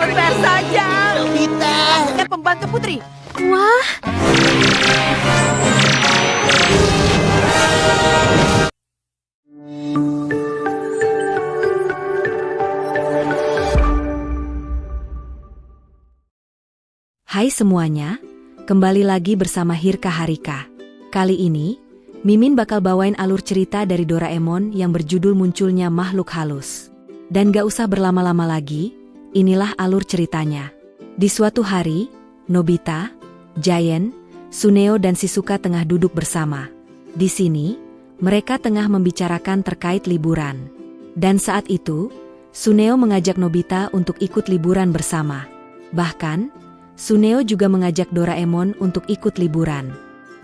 Fair saja. Nobita. Dengan pembantu putri. Wah, Hai semuanya, kembali lagi bersama Hirka Harika. Kali ini, Mimin bakal bawain alur cerita dari Doraemon yang berjudul Munculnya Makhluk Halus. Dan gak usah berlama-lama lagi, inilah alur ceritanya. Di suatu hari, Nobita, Giant, Suneo dan Shizuka tengah duduk bersama. Di sini, mereka tengah membicarakan terkait liburan. Dan saat itu, Suneo mengajak Nobita untuk ikut liburan bersama. Bahkan, Suneo juga mengajak Doraemon untuk ikut liburan.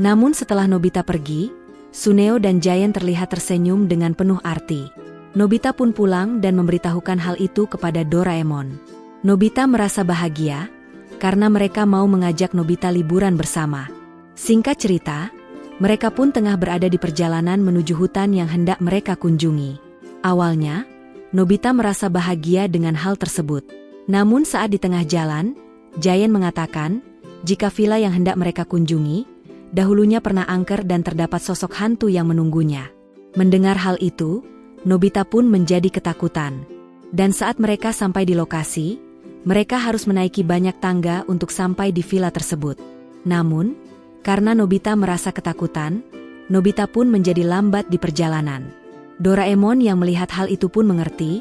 Namun setelah Nobita pergi, Suneo dan Giant terlihat tersenyum dengan penuh arti. Nobita pun pulang dan memberitahukan hal itu kepada Doraemon. Nobita merasa bahagia, karena mereka mau mengajak Nobita liburan bersama. Singkat cerita, mereka pun tengah berada di perjalanan menuju hutan yang hendak mereka kunjungi. Awalnya, Nobita merasa bahagia dengan hal tersebut. Namun saat di tengah jalan, Giant mengatakan, jika villa yang hendak mereka kunjungi, dahulunya pernah angker dan terdapat sosok hantu yang menunggunya. Mendengar hal itu, Nobita pun menjadi ketakutan. Dan saat mereka sampai di lokasi, mereka harus menaiki banyak tangga untuk sampai di villa tersebut. Namun, karena Nobita merasa ketakutan, Nobita pun menjadi lambat di perjalanan. Doraemon yang melihat hal itu pun mengerti,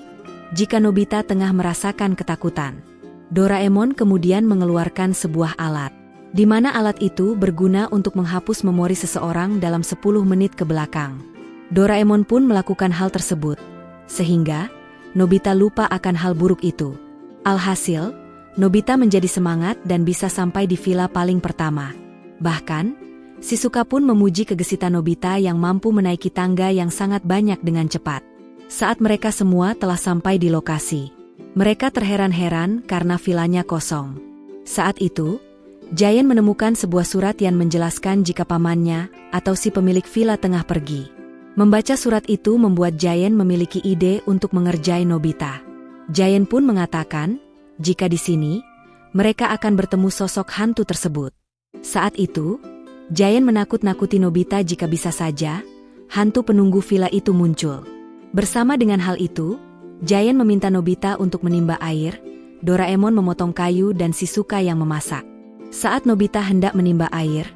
jika Nobita tengah merasakan ketakutan. Doraemon kemudian mengeluarkan sebuah alat, di mana alat itu berguna untuk menghapus memori seseorang dalam 10 menit ke belakang. Doraemon pun melakukan hal tersebut, sehingga Nobita lupa akan hal buruk itu. Alhasil, Nobita menjadi semangat dan bisa sampai di villa paling pertama. Bahkan, Shizuka pun memuji kegesitan Nobita yang mampu menaiki tangga yang sangat banyak dengan cepat. Saat mereka semua telah sampai di lokasi, mereka terheran-heran karena villanya kosong. Saat itu, Giant menemukan sebuah surat yang menjelaskan jika pamannya atau si pemilik villa tengah pergi. Membaca surat itu membuat Giant memiliki ide untuk mengerjai Nobita. Giant pun mengatakan, jika di sini, mereka akan bertemu sosok hantu tersebut. Saat itu, Giant menakut-nakuti Nobita jika bisa saja, hantu penunggu villa itu muncul. Bersama dengan hal itu, Giant meminta Nobita untuk menimba air, Doraemon memotong kayu dan Shizuka yang memasak. Saat Nobita hendak menimba air,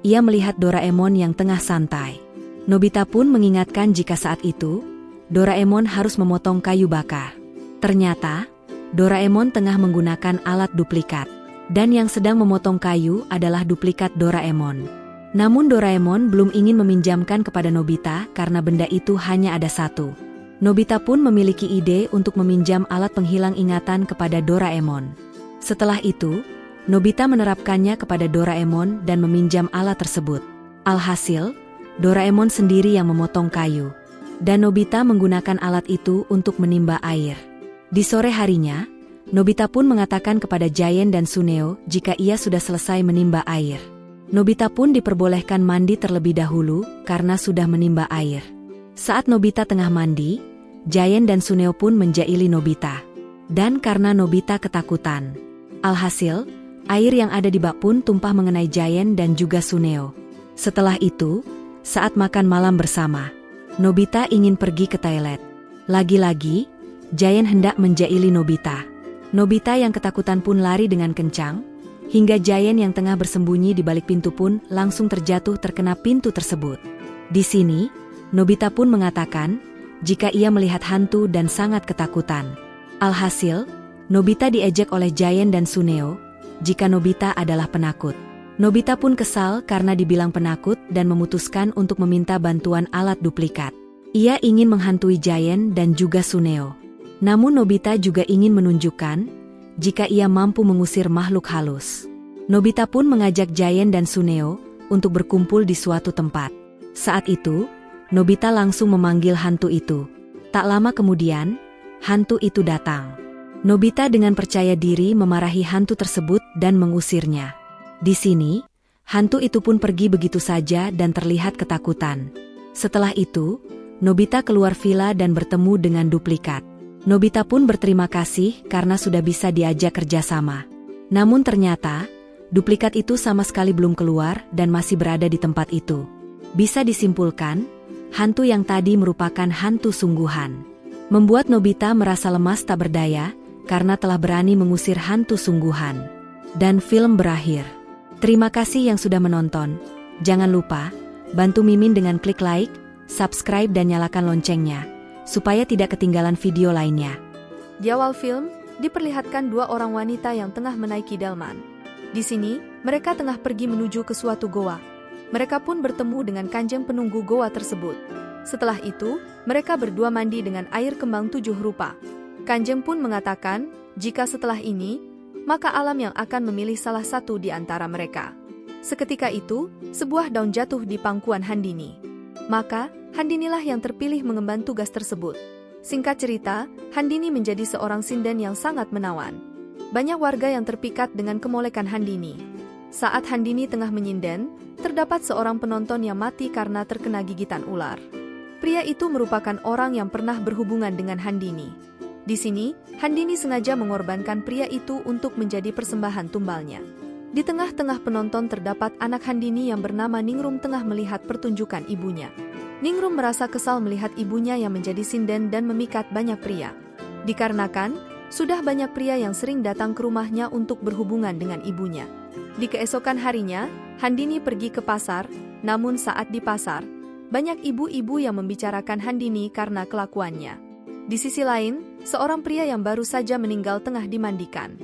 ia melihat Doraemon yang tengah santai. Nobita pun mengingatkan jika saat itu, Doraemon harus memotong kayu bakar. Ternyata, Doraemon tengah menggunakan alat duplikat, dan yang sedang memotong kayu adalah duplikat Doraemon. Namun Doraemon belum ingin meminjamkan kepada Nobita karena benda itu hanya ada satu. Nobita pun memiliki ide untuk meminjam alat penghilang ingatan kepada Doraemon. Setelah itu, Nobita menerapkannya kepada Doraemon dan meminjam alat tersebut. Alhasil, Doraemon sendiri yang memotong kayu, dan Nobita menggunakan alat itu untuk menimba air. Di sore harinya, Nobita pun mengatakan kepada Giant dan Suneo jika ia sudah selesai menimba air. Nobita pun diperbolehkan mandi terlebih dahulu karena sudah menimba air. Saat Nobita tengah mandi, Giant dan Suneo pun menjaili Nobita. Dan karena Nobita ketakutan, alhasil, air yang ada di bak pun tumpah mengenai Giant dan juga Suneo. Setelah itu, saat makan malam bersama, Nobita ingin pergi ke toilet. Lagi-lagi, Giant hendak menjaili Nobita. Nobita yang ketakutan pun lari dengan kencang, hingga Giant yang tengah bersembunyi di balik pintu pun langsung terjatuh terkena pintu tersebut. Di sini, Nobita pun mengatakan, jika ia melihat hantu dan sangat ketakutan. Alhasil, Nobita diejek oleh Giant dan Suneo, jika Nobita adalah penakut. Nobita pun kesal karena dibilang penakut dan memutuskan untuk meminta bantuan alat duplikat. Ia ingin menghantui Giant dan juga Suneo. Namun Nobita juga ingin menunjukkan, jika ia mampu mengusir makhluk halus. Nobita pun mengajak Giant dan Suneo untuk berkumpul di suatu tempat. Saat itu, Nobita langsung memanggil hantu itu. Tak lama kemudian, hantu itu datang. Nobita dengan percaya diri memarahi hantu tersebut dan mengusirnya. Di sini, hantu itu pun pergi begitu saja dan terlihat ketakutan. Setelah itu, Nobita keluar villa dan bertemu dengan duplikat. Nobita pun berterima kasih karena sudah bisa diajak kerjasama. Namun ternyata, duplikat itu sama sekali belum keluar dan masih berada di tempat itu. Bisa disimpulkan, hantu yang tadi merupakan hantu sungguhan. Membuat Nobita merasa lemas tak berdaya, karena telah berani mengusir hantu sungguhan. Dan film berakhir. Terima kasih yang sudah menonton. Jangan lupa, bantu Mimin dengan klik like, subscribe dan nyalakan loncengnya, supaya tidak ketinggalan video lainnya. Di awal film, diperlihatkan dua orang wanita yang tengah menaiki delman. Di sini, mereka tengah pergi menuju ke suatu goa. Mereka pun bertemu dengan kanjeng penunggu goa tersebut. Setelah itu, mereka berdua mandi dengan air kembang 7 rupa. Kanjeng pun mengatakan, jika setelah ini, maka alam yang akan memilih salah satu di antara mereka. Seketika itu, sebuah daun jatuh di pangkuan Handini. Maka, Handinilah yang terpilih mengemban tugas tersebut. Singkat cerita, Handini menjadi seorang sinden yang sangat menawan. Banyak warga yang terpikat dengan kemolekan Handini. Saat Handini tengah menyinden, terdapat seorang penonton yang mati karena terkena gigitan ular. Pria itu merupakan orang yang pernah berhubungan dengan Handini. Di sini, Handini sengaja mengorbankan pria itu untuk menjadi persembahan tumbalnya. Di tengah-tengah penonton terdapat anak Handini yang bernama Ningrum tengah melihat pertunjukan ibunya. Ningrum merasa kesal melihat ibunya yang menjadi sinden dan memikat banyak pria. Dikarenakan, sudah banyak pria yang sering datang ke rumahnya untuk berhubungan dengan ibunya. Di keesokan harinya, Handini pergi ke pasar, namun saat di pasar, banyak ibu-ibu yang membicarakan Handini karena kelakuannya. Di sisi lain, seorang pria yang baru saja meninggal tengah dimandikan.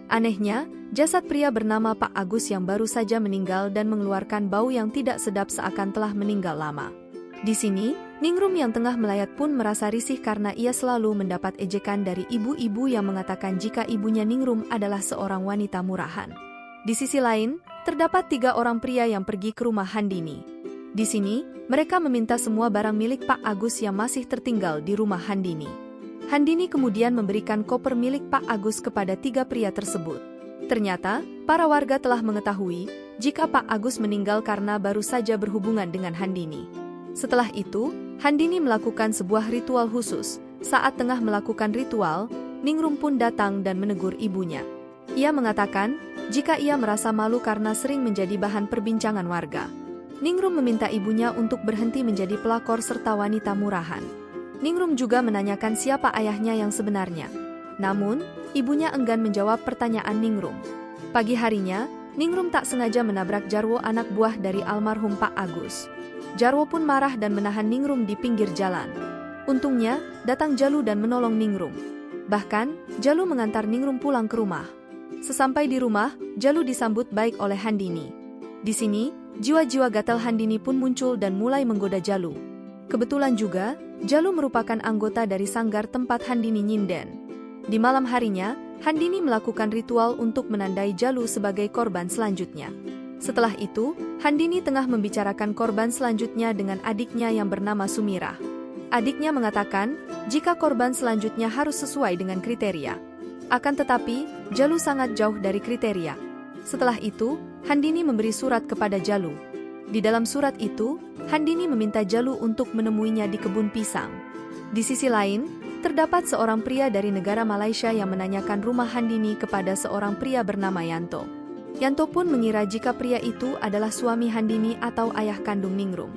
Anehnya, jasad pria bernama Pak Agus yang baru saja meninggal dan mengeluarkan bau yang tidak sedap seakan telah meninggal lama. Di sini, Ningrum yang tengah melayat pun merasa risih karena ia selalu mendapat ejekan dari ibu-ibu yang mengatakan jika ibunya Ningrum adalah seorang wanita murahan. Di sisi lain, terdapat 3 orang pria yang pergi ke rumah Handini. Di sini, mereka meminta semua barang milik Pak Agus yang masih tertinggal di rumah Handini. Handini kemudian memberikan koper milik Pak Agus kepada 3 pria tersebut. Ternyata, para warga telah mengetahui jika Pak Agus meninggal karena baru saja berhubungan dengan Handini. Setelah itu, Handini melakukan sebuah ritual khusus. Saat tengah melakukan ritual, Ningrum pun datang dan menegur ibunya. Ia mengatakan, jika ia merasa malu karena sering menjadi bahan perbincangan warga. Ningrum meminta ibunya untuk berhenti menjadi pelakor serta wanita murahan. Ningrum juga menanyakan siapa ayahnya yang sebenarnya. Namun, ibunya enggan menjawab pertanyaan Ningrum. Pagi harinya, Ningrum tak sengaja menabrak Jarwo anak buah dari almarhum Pak Agus. Jarwo pun marah dan menahan Ningrum di pinggir jalan. Untungnya, datang Jalu dan menolong Ningrum. Bahkan, Jalu mengantar Ningrum pulang ke rumah. Sesampai di rumah, Jalu disambut baik oleh Handini. Di sini, jiwa-jiwa gatal Handini pun muncul dan mulai menggoda Jalu. Kebetulan juga, Jalu merupakan anggota dari sanggar tempat Handini nyinden. Di malam harinya, Handini melakukan ritual untuk menandai Jalu sebagai korban selanjutnya. Setelah itu, Handini tengah membicarakan korban selanjutnya dengan adiknya yang bernama Sumirah. Adiknya mengatakan, jika korban selanjutnya harus sesuai dengan kriteria. Akan tetapi, Jalu sangat jauh dari kriteria. Setelah itu, Handini memberi surat kepada Jalu. Di dalam surat itu, Handini meminta Jalu untuk menemuinya di kebun pisang. Di sisi lain, terdapat seorang pria dari negara Malaysia yang menanyakan rumah Handini kepada seorang pria bernama Yanto. Yanto pun mengira jika pria itu adalah suami Handini atau ayah kandung Ningrum.